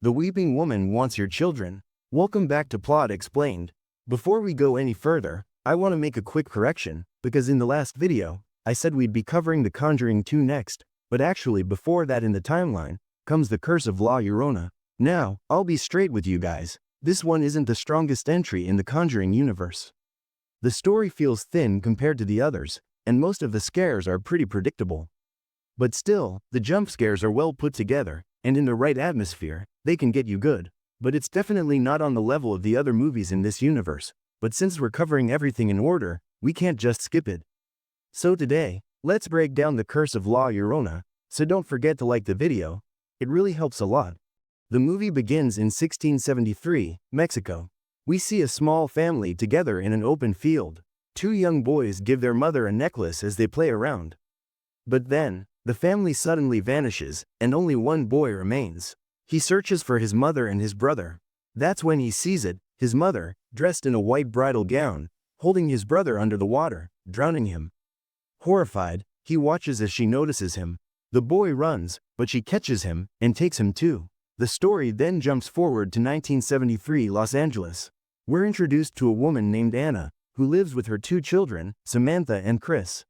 The weeping woman wants your children. Welcome back to Plot Explained. Before we go any further, I want to make a quick correction, because in the last video, I said we'd be covering The Conjuring 2 next, but actually before that in the timeline, comes The Curse of La Llorona. Now, I'll be straight with you guys, this one isn't the strongest entry in the Conjuring universe. The story feels thin compared to the others, and most of the scares are pretty predictable. But still, the jump scares are well put together, and in the right atmosphere, they can get you good. But it's definitely not on the level of the other movies in this universe, but since we're covering everything in order, we can't just skip it. So today, let's break down The Curse of La Llorona, so don't forget to like the video, it really helps a lot. The movie begins in 1673, Mexico. We see a small family together in an open field. Two young boys give their mother a necklace as they play around. But then, the family suddenly vanishes, and only one boy remains. He searches for his mother and his brother. That's when he sees it, his mother, dressed in a white bridal gown, holding his brother under the water, drowning him. Horrified, he watches as she notices him. The boy runs, but she catches him, and takes him too. The story then jumps forward to 1973 Los Angeles. We're introduced to a woman named Anna, who lives with her two children, Samantha and Chris.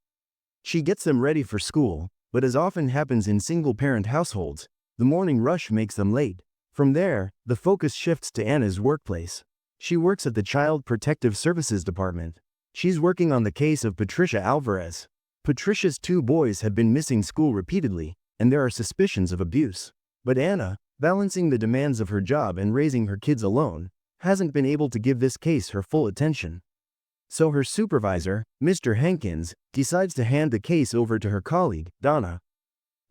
She gets them ready for school, but as often happens in single-parent households, the morning rush makes them late. From there, the focus shifts to Anna's workplace. She works at the Child Protective Services Department. She's working on the case of Patricia Alvarez. Patricia's two boys have been missing school repeatedly, and there are suspicions of abuse. But Anna, balancing the demands of her job and raising her kids alone, hasn't been able to give this case her full attention. So her supervisor, Mr. Hankins, decides to hand the case over to her colleague, Donna.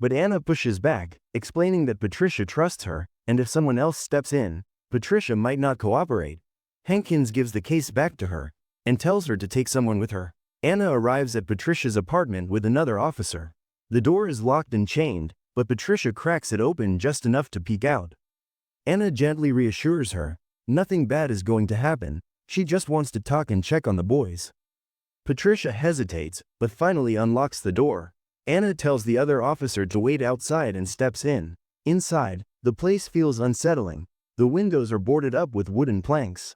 But Anna pushes back, explaining that Patricia trusts her, and if someone else steps in, Patricia might not cooperate. Hankins gives the case back to her, and tells her to take someone with her. Anna arrives at Patricia's apartment with another officer. The door is locked and chained, but Patricia cracks it open just enough to peek out. Anna gently reassures her, nothing bad is going to happen, she just wants to talk and check on the boys. Patricia hesitates, but finally unlocks the door. Anna tells the other officer to wait outside and steps in. Inside, the place feels unsettling. The windows are boarded up with wooden planks.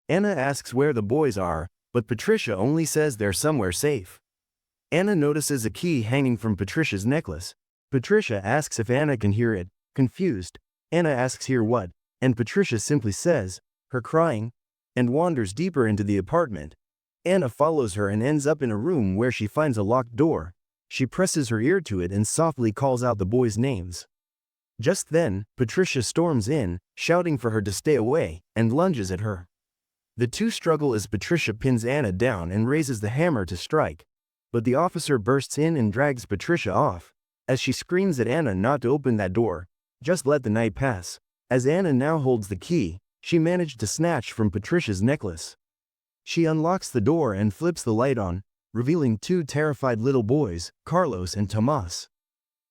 Anna asks where the boys are, but Patricia only says they're somewhere safe. Anna notices a key hanging from Patricia's necklace. Patricia asks if Anna can hear it. Confused, Anna asks hear what, and Patricia simply says, her crying, and wanders deeper into the apartment. Anna follows her and ends up in a room where she finds a locked door. She presses her ear to it and softly calls out the boys' names. Just then, Patricia storms in, shouting for her to stay away, and lunges at her. The two struggle as Patricia pins Anna down and raises the hammer to strike. But the officer bursts in and drags Patricia off. As she screams at Anna not to open that door, just let the night pass. As Anna now holds the key, she managed to snatch from Patricia's necklace. She unlocks the door and flips the light on, revealing two terrified little boys, Carlos and Tomas.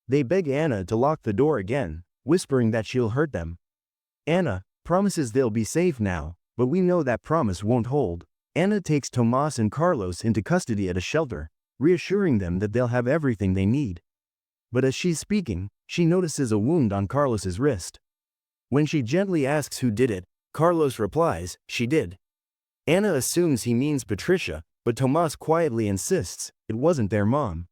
They beg Anna to lock the door again, whispering that she'll hurt them. Anna promises they'll be safe now, but we know that promise won't hold. Anna takes Tomas and Carlos into custody at a shelter, reassuring them that they'll have everything they need. But as she's speaking, she notices a wound on Carlos's wrist. When she gently asks who did it, Carlos replies, she did. Anna assumes he means Patricia, but Tomas quietly insists it wasn't their mom.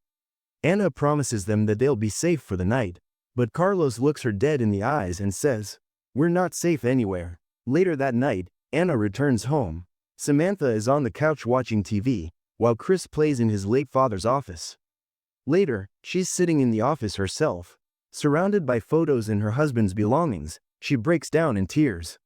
Anna promises them that they'll be safe for the night, but Carlos looks her dead in the eyes and says, we're not safe anywhere. Later that night, Anna returns home. Samantha is on the couch watching TV, while Chris plays in his late father's office. Later, she's sitting in the office herself. Surrounded by photos and her husband's belongings, she breaks down in tears.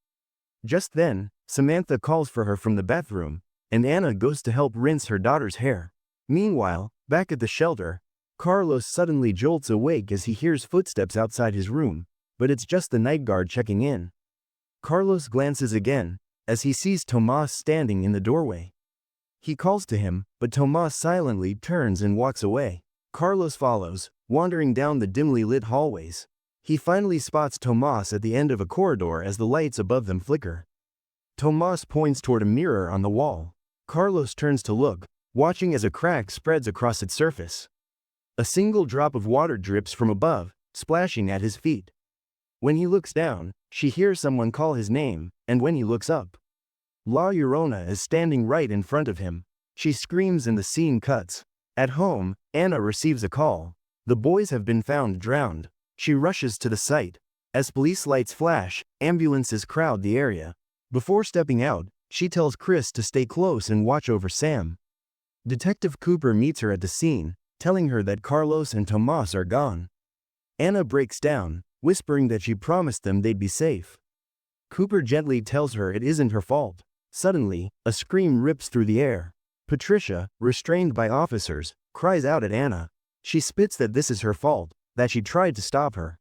Just then, Samantha calls for her from the bathroom, and Anna goes to help rinse her daughter's hair. Meanwhile, back at the shelter, Carlos suddenly jolts awake as he hears footsteps outside his room, but it's just the night guard checking in. Carlos glances again, as he sees Tomas standing in the doorway. He calls to him, but Tomas silently turns and walks away. Carlos follows, wandering down the dimly lit hallways. He finally spots Tomas at the end of a corridor as the lights above them flicker. Tomas points toward a mirror on the wall. Carlos turns to look, watching as a crack spreads across its surface. A single drop of water drips from above, splashing at his feet. When he looks down, she hears someone call his name, and when he looks up, La Llorona is standing right in front of him. She screams and the scene cuts. At home, Anna receives a call. The boys have been found drowned. She rushes to the site. As police lights flash, ambulances crowd the area. Before stepping out, she tells Chris to stay close and watch over Sam. Detective Cooper meets her at the scene, telling her that Carlos and Tomas are gone. Anna breaks down, whispering that she promised them they'd be safe. Cooper gently tells her it isn't her fault. Suddenly, a scream rips through the air. Patricia, restrained by officers, cries out at Anna. She spits that this is her fault, that she tried to stop her.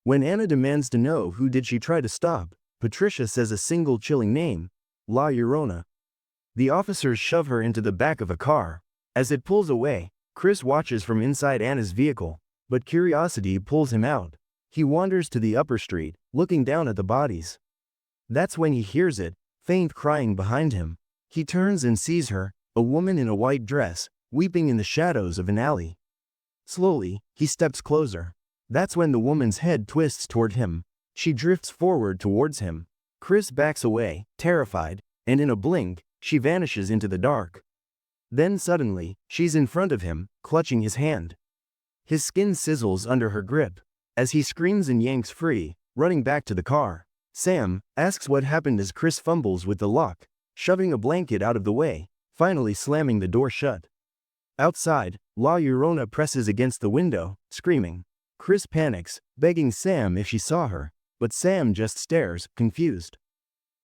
When Anna demands to know who did she try to stop, Patricia says a single chilling name, La Llorona. The officers shove her into the back of a car. As it pulls away, Chris watches from inside Anna's vehicle, but curiosity pulls him out. He wanders to the upper street, looking down at the bodies. That's when he hears it, faint crying behind him. He turns and sees her, a woman in a white dress, weeping in the shadows of an alley. Slowly, he steps closer. That's when the woman's head twists toward him. She drifts forward towards him. Chris backs away, terrified, and in a blink, she vanishes into the dark. Then suddenly, she's in front of him, clutching his hand. His skin sizzles under her grip. As he screams and yanks free, running back to the car, Sam asks what happened as Chris fumbles with the lock, shoving a blanket out of the way, finally slamming the door shut. Outside, La Llorona presses against the window, screaming. Chris panics, begging Sam if she saw her, but Sam just stares, confused.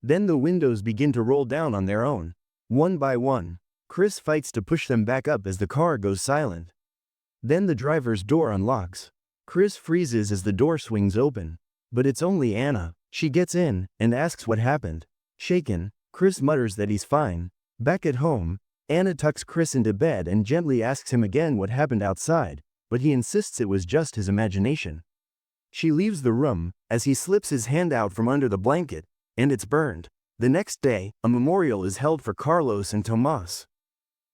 Then the windows begin to roll down on their own. One by one, Chris fights to push them back up as the car goes silent. Then the driver's door unlocks. Chris freezes as the door swings open. But it's only Anna. She gets in and asks what happened. Shaken, Chris mutters that he's fine. Back at home, Anna tucks Chris into bed and gently asks him again what happened outside, but he insists it was just his imagination. She leaves the room as he slips his hand out from under the blanket, and it's burned. The next day, a memorial is held for Carlos and Tomas.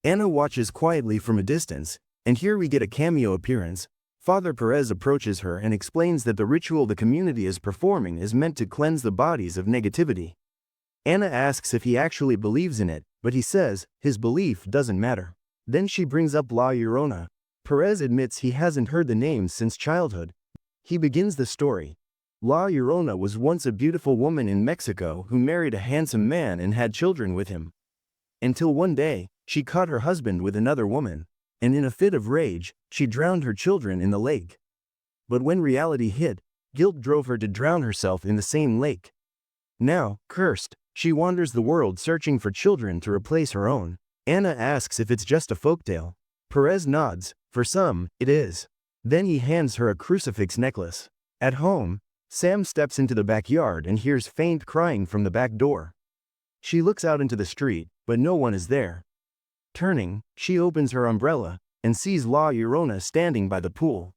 Anna watches quietly from a distance, and here we get a cameo appearance. Father Perez approaches her and explains that the ritual the community is performing is meant to cleanse the bodies of negativity. Anna asks if he actually believes in it, but he says his belief doesn't matter. Then she brings up La Llorona. Perez admits he hasn't heard the name since childhood. He begins the story. La Llorona was once a beautiful woman in Mexico who married a handsome man and had children with him. Until one day, she caught her husband with another woman, and in a fit of rage, she drowned her children in the lake. But when reality hit, guilt drove her to drown herself in the same lake. Now, cursed, she wanders the world searching for children to replace her own. Anna asks if it's just a folktale. Perez nods. For some, it is. Then he hands her a crucifix necklace. At home, Sam steps into the backyard and hears faint crying from the back door. She looks out into the street, but no one is there. Turning, she opens her umbrella and sees La Llorona standing by the pool.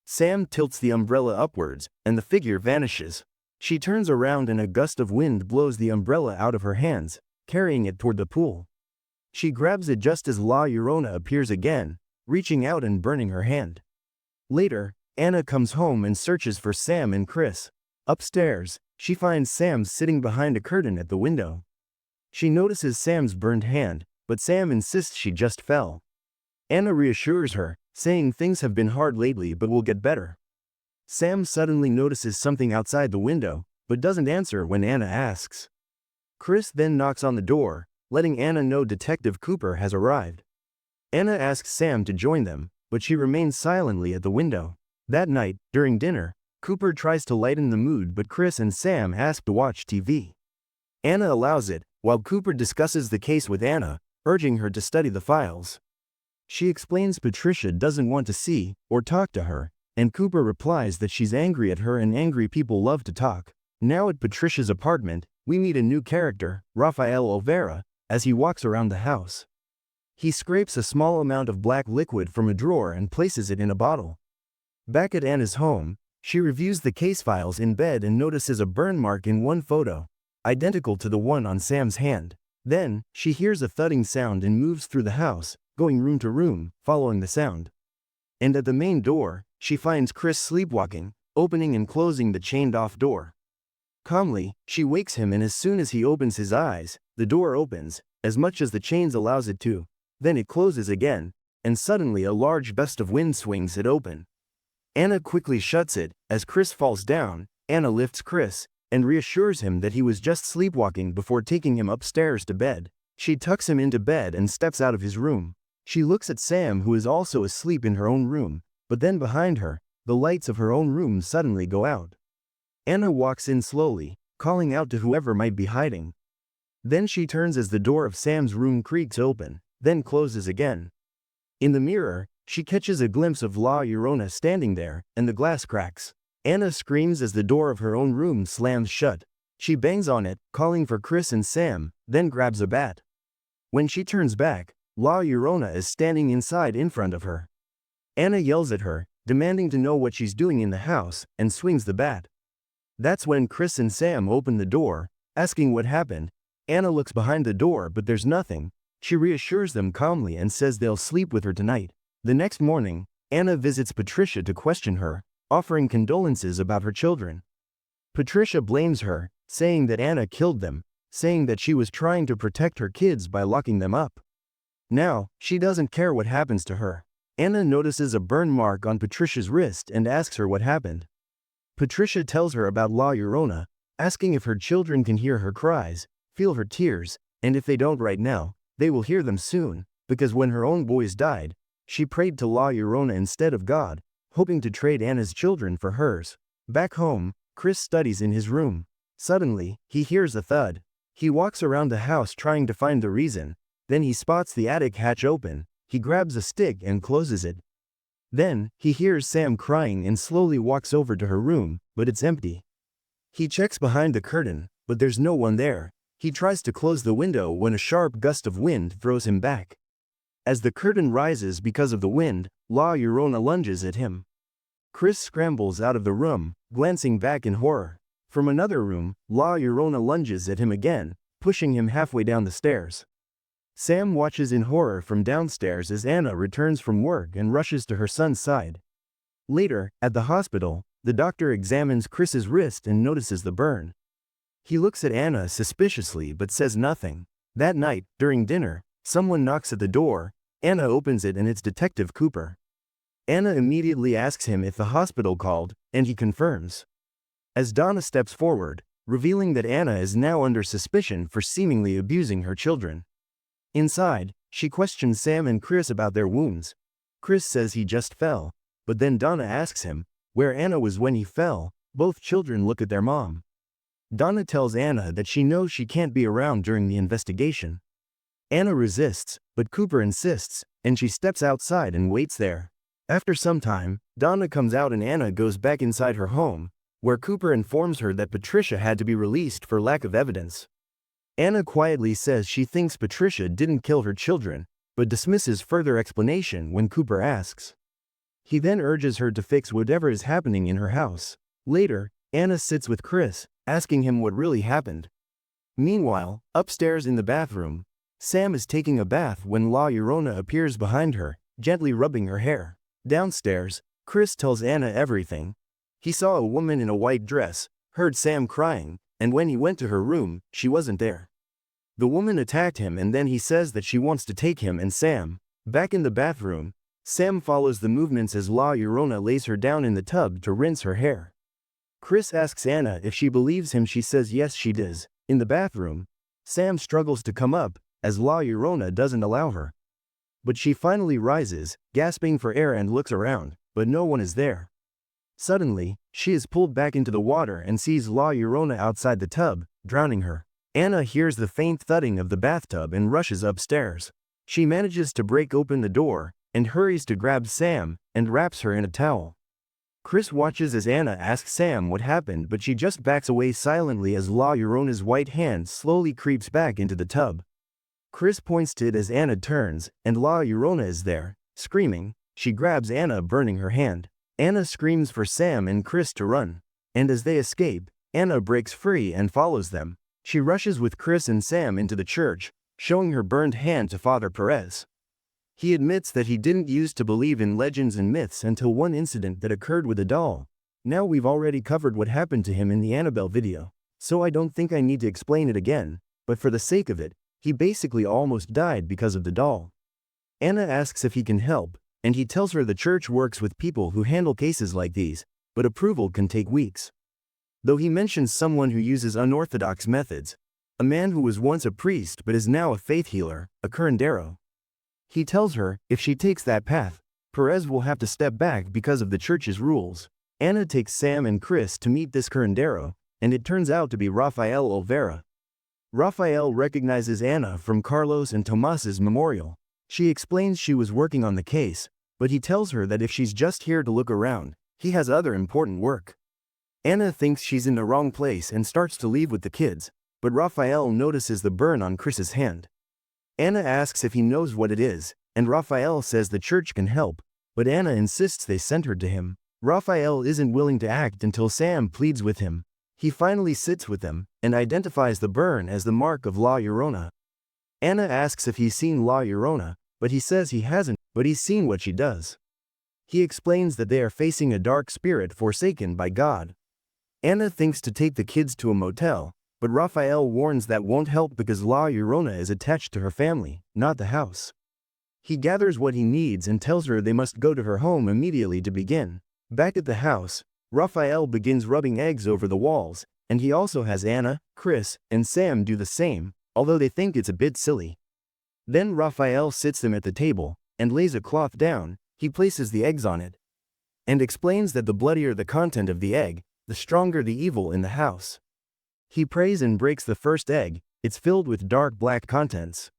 Sam tilts the umbrella upwards, and the figure vanishes. She turns around and a gust of wind blows the umbrella out of her hands, carrying it toward the pool. She grabs it just as La Llorona appears again, reaching out and burning her hand. Later, Anna comes home and searches for Sam and Chris. Upstairs, she finds Sam sitting behind a curtain at the window. She notices Sam's burned hand, but Sam insists she just fell. Anna reassures her, saying things have been hard lately but will get better. Sam suddenly notices something outside the window, but doesn't answer when Anna asks. Chris then knocks on the door, letting Anna know Detective Cooper has arrived. Anna asks Sam to join them, but she remains silently at the window. That night, during dinner, Cooper tries to lighten the mood but Chris and Sam ask to watch TV. Anna allows it, while Cooper discusses the case with Anna, urging her to study the files. She explains Patricia doesn't want to see or talk to her, and Cooper replies that she's angry at her and angry people love to talk. Now at Patricia's apartment, we meet a new character, Rafael Olvera, as he walks around the house. He scrapes a small amount of black liquid from a drawer and places it in a bottle. Back at Anna's home, she reviews the case files in bed and notices a burn mark in one photo, identical to the one on Sam's hand. Then, she hears a thudding sound and moves through the house, going room to room, following the sound. And at the main door, she finds Chris sleepwalking, opening and closing the chained-off door. Calmly, she wakes him, and as soon as he opens his eyes, the door opens, as much as the chains allows it to. Then it closes again, and suddenly a large gust of wind swings it open. Anna quickly shuts it. As Chris falls down, Anna lifts Chris and reassures him that he was just sleepwalking before taking him upstairs to bed. She tucks him into bed and steps out of his room. She looks at Sam, who is also asleep in her own room, but then behind her, the lights of her own room suddenly go out. Anna walks in slowly, calling out to whoever might be hiding. Then she turns as the door of Sam's room creaks open, then closes again. In the mirror, she catches a glimpse of La Llorona standing there, and the glass cracks. Anna screams as the door of her own room slams shut. She bangs on it, calling for Chris and Sam, then grabs a bat. When she turns back, La Llorona is standing inside in front of her. Anna yells at her, demanding to know what she's doing in the house, and swings the bat. That's when Chris and Sam open the door, asking what happened. Anna looks behind the door, but there's nothing. She reassures them calmly and says they'll sleep with her tonight. The next morning, Anna visits Patricia to question her, offering condolences about her children. Patricia blames her, saying that Anna killed them, saying that she was trying to protect her kids by locking them up. Now, she doesn't care what happens to her. Anna notices a burn mark on Patricia's wrist and asks her what happened. Patricia tells her about La Llorona, asking if her children can hear her cries, feel her tears, and if they don't right now, they will hear them soon, because when her own boys died, she prayed to La Llorona instead of God, hoping to trade Anna's children for hers. Back home, Chris studies in his room. Suddenly, he hears a thud. He walks around the house trying to find the reason. Then he spots the attic hatch open. He grabs a stick and closes it. Then, he hears Sam crying and slowly walks over to her room, but it's empty. He checks behind the curtain, but there's no one there. He tries to close the window when a sharp gust of wind throws him back. As the curtain rises because of the wind, La Llorona lunges at him. Chris scrambles out of the room, glancing back in horror. From another room, La Llorona lunges at him again, pushing him halfway down the stairs. Sam watches in horror from downstairs as Anna returns from work and rushes to her son's side. Later, at the hospital, the doctor examines Chris's wrist and notices the burn. He looks at Anna suspiciously but says nothing. That night, during dinner, someone knocks at the door. Anna opens it and it's Detective Cooper. Anna immediately asks him if the hospital called, and he confirms. As Donna steps forward, revealing that Anna is now under suspicion for seemingly abusing her children. Inside, she questions Sam and Chris about their wounds. Chris says he just fell, but then Donna asks him where Anna was when he fell. Both children look at their mom. Donna tells Anna that she knows she can't be around during the investigation. Anna resists, but Cooper insists, and she steps outside and waits there. After some time, Donna comes out and Anna goes back inside her home, where Cooper informs her that Patricia had to be released for lack of evidence. Anna quietly says she thinks Patricia didn't kill her children, but dismisses further explanation when Cooper asks. He then urges her to fix whatever is happening in her house. Later, Anna sits with Chris, asking him what really happened. Meanwhile, upstairs in the bathroom, Sam is taking a bath when La Llorona appears behind her, gently rubbing her hair. Downstairs, Chris tells Anna everything. He saw a woman in a white dress, heard Sam crying, and when he went to her room, she wasn't there. The woman attacked him and then he says that she wants to take him and Sam. Back in the bathroom, Sam follows the movements as La Llorona lays her down in the tub to rinse her hair. Chris asks Anna if she believes him. She says yes she does. In the bathroom, Sam struggles to come up, as La Llorona doesn't allow her. But she finally rises, gasping for air and looks around, but no one is there. Suddenly, she is pulled back into the water and sees La Llorona outside the tub, drowning her. Anna hears the faint thudding of the bathtub and rushes upstairs. She manages to break open the door, and hurries to grab Sam, and wraps her in a towel. Chris watches as Anna asks Sam what happened, but she just backs away silently as La Llorona's white hand slowly creeps back into the tub. Chris points to it as Anna turns, and La Llorona is there, screaming. She grabs Anna, burning her hand. Anna screams for Sam and Chris to run, and as they escape, Anna breaks free and follows them. She rushes with Chris and Sam into the church, showing her burned hand to Father Perez. He admits that he didn't used to believe in legends and myths until one incident that occurred with a doll. Now we've already covered what happened to him in the Annabelle video, so I don't think I need to explain it again, but for the sake of it, he basically almost died because of the doll. Anna asks if he can help, and he tells her the church works with people who handle cases like these, but approval can take weeks. Though he mentions someone who uses unorthodox methods, a man who was once a priest but is now a faith healer, a curandero. He tells her, if she takes that path, Perez will have to step back because of the church's rules. Anna takes Sam and Chris to meet this curandero, and it turns out to be Rafael Olvera. Rafael recognizes Anna from Carlos and Tomas's memorial. She explains she was working on the case, but he tells her that if she's just here to look around, he has other important work. Anna thinks she's in the wrong place and starts to leave with the kids, but Rafael notices the burn on Chris's hand. Anna asks if he knows what it is, and Rafael says the church can help, but Anna insists they sent her to him. Rafael isn't willing to act until Sam pleads with him. He finally sits with them, and identifies the burn as the mark of La Llorona. Anna asks if he's seen La Llorona, but he says he hasn't, but he's seen what she does. He explains that they are facing a dark spirit forsaken by God. Anna thinks to take the kids to a motel, but Rafael warns that won't help because La Llorona is attached to her family, not the house. He gathers what he needs and tells her they must go to her home immediately to begin. Back at the house, Rafael begins rubbing eggs over the walls, and he also has Anna, Chris, and Sam do the same, although they think it's a bit silly. Then Rafael sits them at the table, and lays a cloth down. He places the eggs on it, and explains that the bloodier the content of the egg, the stronger the evil in the house. He prays and breaks the first egg. It's filled with dark black contents.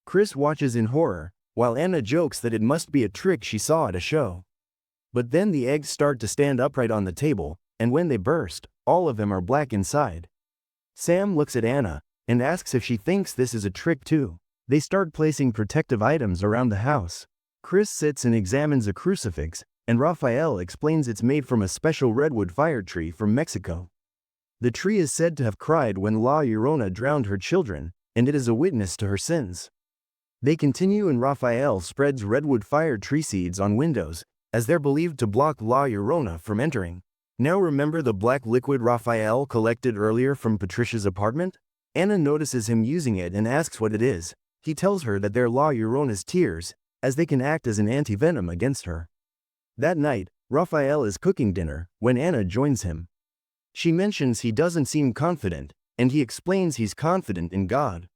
Chris watches in horror, while Anna jokes that it must be a trick she saw at a show. But then the eggs start to stand upright on the table, and when they burst, all of them are black inside. Sam looks at Anna, and asks if she thinks this is a trick too. They start placing protective items around the house. Chris sits and examines a crucifix, and Rafael explains it's made from a special redwood fire tree from Mexico. The tree is said to have cried when La Llorona drowned her children, and it is a witness to her sins. They continue and Rafael spreads redwood fire tree seeds on windows, as they're believed to block La Llorona from entering. Now remember the black liquid Rafael collected earlier from Patricia's apartment? Anna notices him using it and asks what it is. He tells her that they're La Llorona's tears, as they can act as an anti-venom against her. That night, Rafael is cooking dinner, when Anna joins him. She mentions he doesn't seem confident, and he explains he's confident in God.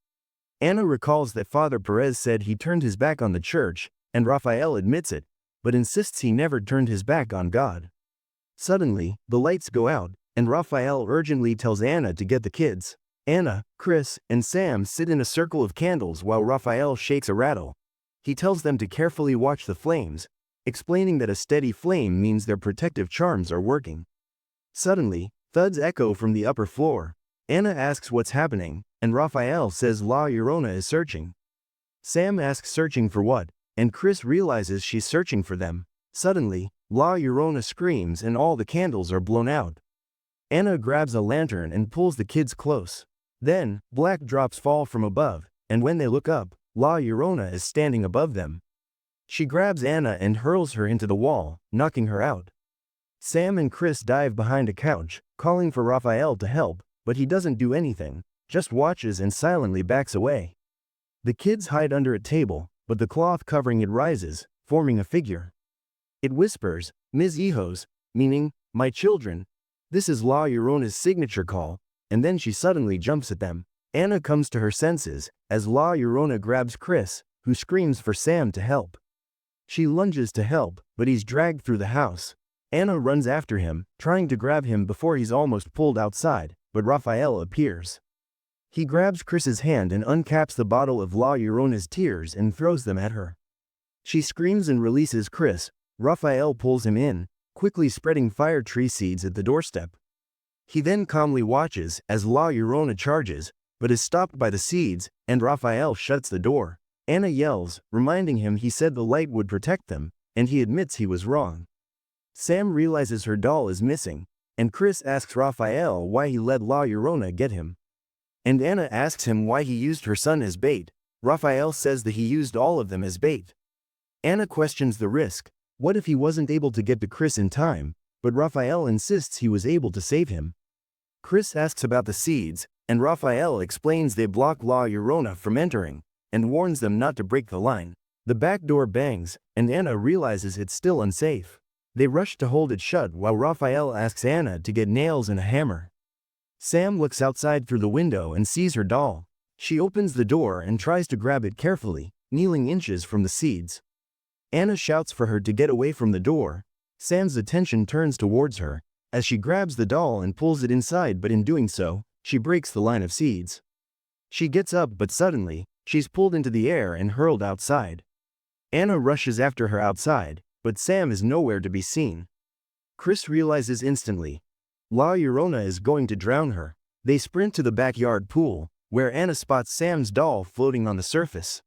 Anna recalls that Father Perez said he turned his back on the church, and Rafael admits it, but insists he never turned his back on God. Suddenly, the lights go out, and Rafael urgently tells Anna to get the kids. Anna, Chris, and Sam sit in a circle of candles while Rafael shakes a rattle. He tells them to carefully watch the flames, explaining that a steady flame means their protective charms are working. Suddenly, thuds echo from the upper floor. Anna asks what's happening, and Rafael says La Llorona is searching. Sam asks searching for what, and Chris realizes she's searching for them. Suddenly, La Llorona screams and all the candles are blown out. Anna grabs a lantern and pulls the kids close. Then, black drops fall from above, and when they look up, La Llorona is standing above them. She grabs Anna and hurls her into the wall, knocking her out. Sam and Chris dive behind a couch, calling for Rafael to help, but he doesn't do anything, just watches and silently backs away. The kids hide under a table, but the cloth covering it rises, forming a figure. It whispers, "Mis hijos," meaning, "my children." This is La Llorona's signature call, and then she suddenly jumps at them. Anna comes to her senses, as La Llorona grabs Chris, who screams for Sam to help. She lunges to help, but he's dragged through the house. Anna runs after him, trying to grab him before he's almost pulled outside, but Rafael appears. He grabs Chris's hand and uncaps the bottle of La Llorona's tears and throws them at her. She screams and releases Chris. Rafael pulls him in, quickly spreading fire tree seeds at the doorstep. He then calmly watches as La Llorona charges, but is stopped by the seeds, and Rafael shuts the door. Anna yells, reminding him he said the light would protect them, and he admits he was wrong. Sam realizes her doll is missing, and Chris asks Rafael why he let La Llorona get him. And Anna asks him why he used her son as bait. Rafael says that he used all of them as bait. Anna questions the risk. What if he wasn't able to get to Chris in time? but Rafael insists he was able to save him. Chris asks about the seeds, and Rafael explains they block La Llorona from entering, and warns them not to break the line. The back door bangs, and Anna realizes it's still unsafe. They rush to hold it shut while Rafael asks Anna to get nails and a hammer. Sam looks outside through the window and sees her doll. She opens the door and tries to grab it carefully, kneeling inches from the seeds. Anna shouts for her to get away from the door. Sam's attention turns towards her, as she grabs the doll and pulls it inside, but in doing so, she breaks the line of seeds. She gets up, but suddenly, she's pulled into the air and hurled outside. Anna rushes after her outside, but Sam is nowhere to be seen. Chris realizes instantly. La Llorona is going to drown her. They sprint to the backyard pool, where Anna spots Sam's doll floating on the surface.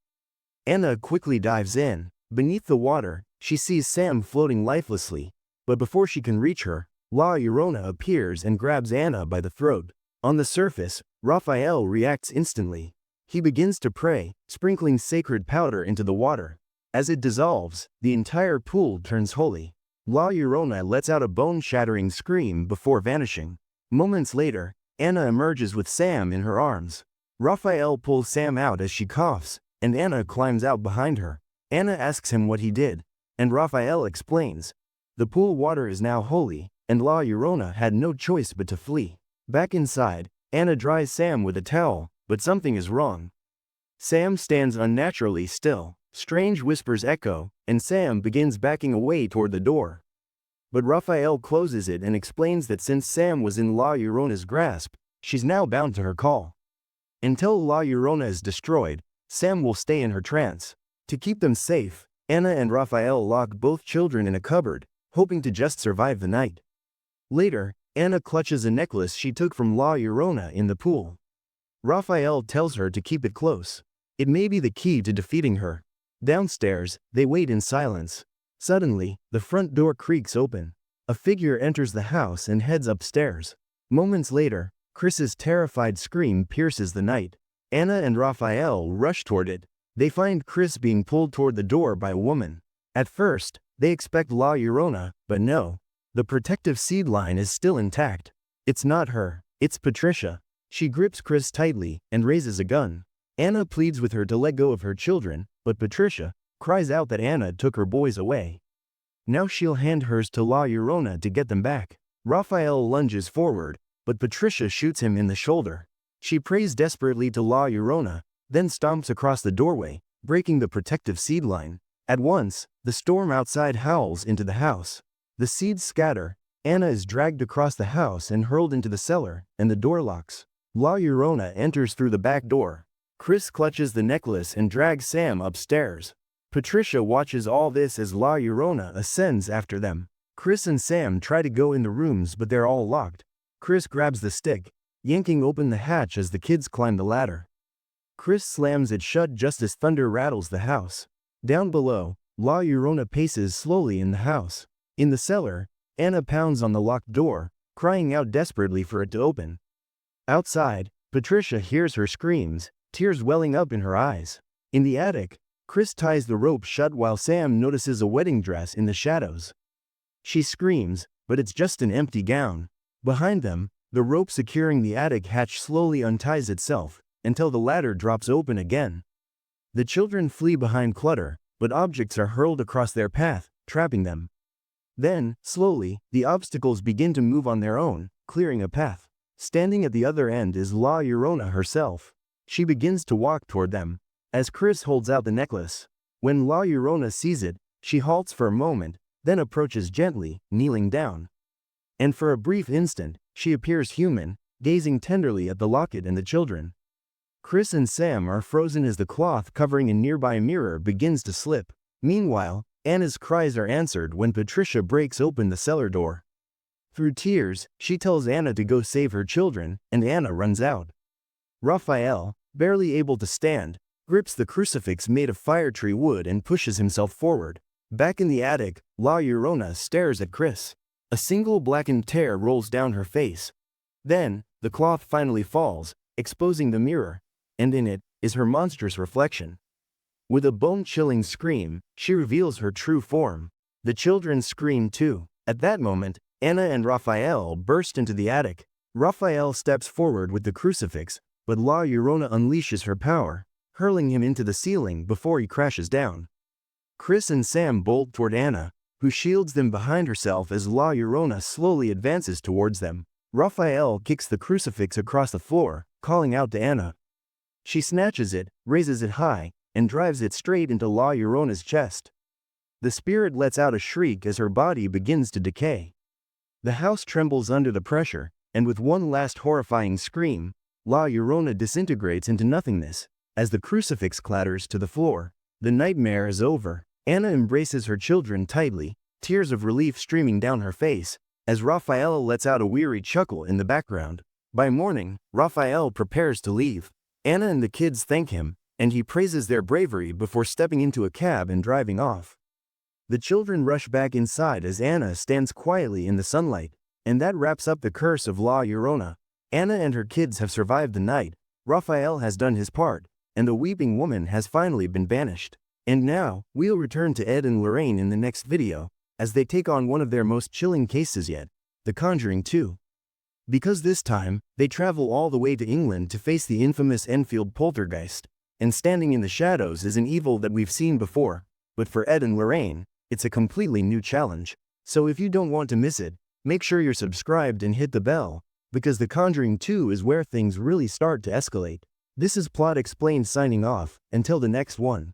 Anna quickly dives in. Beneath the water, she sees Sam floating lifelessly, but before she can reach her, La Llorona appears and grabs Anna by the throat. On the surface, Rafael reacts instantly. He begins to pray, sprinkling sacred powder into the water. As it dissolves, the entire pool turns holy. La Llorona lets out a bone-shattering scream before vanishing. Moments later, Anna emerges with Sam in her arms. Rafael pulls Sam out as she coughs, and Anna climbs out behind her. Anna asks him what he did, and Rafael explains. The pool water is now holy, and La Llorona had no choice but to flee. Back inside, Anna dries Sam with a towel, but something is wrong. Sam stands unnaturally still. Strange whispers echo, and Sam begins backing away toward the door. But Rafael closes it and explains that since Sam was in La Llorona's grasp, she's now bound to her call. Until La Llorona is destroyed, Sam will stay in her trance. To keep them safe, Anna and Rafael lock both children in a cupboard, hoping to just survive the night. Later, Anna clutches a necklace she took from La Llorona in the pool. Rafael tells her to keep it close. It may be the key to defeating her. Downstairs, they wait in silence. Suddenly, the front door creaks open. A figure enters the house and heads upstairs. Moments later, Chris's terrified scream pierces the night. Anna and Rafael rush toward it. They find Chris being pulled toward the door by a woman. At first, they expect La Llorona, but no. The protective seed line is still intact. It's not her, it's Patricia. She grips Chris tightly and raises a gun. Anna pleads with her to let go of her children, but Patricia cries out that Anna took her boys away. Now she'll hand hers to La Llorona to get them back. Rafael lunges forward, but Patricia shoots him in the shoulder. She prays desperately to La Llorona, then stomps across the doorway, breaking the protective seed line. At once, the storm outside howls into the house. The seeds scatter. Anna is dragged across the house and hurled into the cellar, and the door locks. La Llorona enters through the back door. Chris clutches the necklace and drags Sam upstairs. Patricia watches all this as La Llorona ascends after them. Chris and Sam try to go in the rooms, but they're all locked. Chris grabs the stick, yanking open the hatch as the kids climb the ladder. Chris slams it shut just as thunder rattles the house. Down below, La Llorona paces slowly in the house. In the cellar, Anna pounds on the locked door, crying out desperately for it to open. Outside, Patricia hears her screams, tears welling up in her eyes. In the attic, Chris ties the rope shut while Sam notices a wedding dress in the shadows. She screams, but it's just an empty gown. Behind them, the rope securing the attic hatch slowly unties itself, until the ladder drops open again. The children flee behind clutter, but objects are hurled across their path, trapping them. Then, slowly, the obstacles begin to move on their own, clearing a path. Standing at the other end is La Llorona herself. She begins to walk toward them, as Chris holds out the necklace. When La Llorona sees it, she halts for a moment, then approaches gently, kneeling down. And for a brief instant, she appears human, gazing tenderly at the locket and the children. Chris and Sam are frozen as the cloth covering a nearby mirror begins to slip. Meanwhile, Anna's cries are answered when Patricia breaks open the cellar door. Through tears, she tells Anna to go save her children, and Anna runs out. Rafael, barely able to stand, grips the crucifix made of fire tree wood and pushes himself forward. Back in the attic, La Llorona stares at Chris. A single blackened tear rolls down her face. Then, the cloth finally falls, exposing the mirror, and in it is her monstrous reflection. With a bone-chilling scream, she reveals her true form. The children scream too. At that moment, Anna and Rafael burst into the attic. Rafael steps forward with the crucifix, but La Llorona unleashes her power, hurling him into the ceiling before he crashes down. Chris and Sam bolt toward Anna, who shields them behind herself as La Llorona slowly advances towards them. Rafael kicks the crucifix across the floor, calling out to Anna. She snatches it, raises it high, and drives it straight into La Llorona's chest. The spirit lets out a shriek as her body begins to decay. The house trembles under the pressure, and with one last horrifying scream, La Llorona disintegrates into nothingness. As the crucifix clatters to the floor, the nightmare is over. Anna embraces her children tightly, tears of relief streaming down her face, as Rafael lets out a weary chuckle in the background. By morning, Rafael prepares to leave. Anna and the kids thank him, and he praises their bravery before stepping into a cab and driving off. The children rush back inside as Anna stands quietly in the sunlight, and that wraps up the Curse of La Llorona. Anna and her kids have survived the night, Rafael has done his part, and the weeping woman has finally been banished. And now, we'll return to Ed and Lorraine in the next video, as they take on one of their most chilling cases yet, The Conjuring 2. Because this time, they travel all the way to England to face the infamous Enfield poltergeist, and standing in the shadows is an evil that we've seen before, but for Ed and Lorraine, it's a completely new challenge. So if you don't want to miss it, make sure you're subscribed and hit the bell, because The Conjuring 2 is where things really start to escalate. This is Plot Explained signing off, until the next one.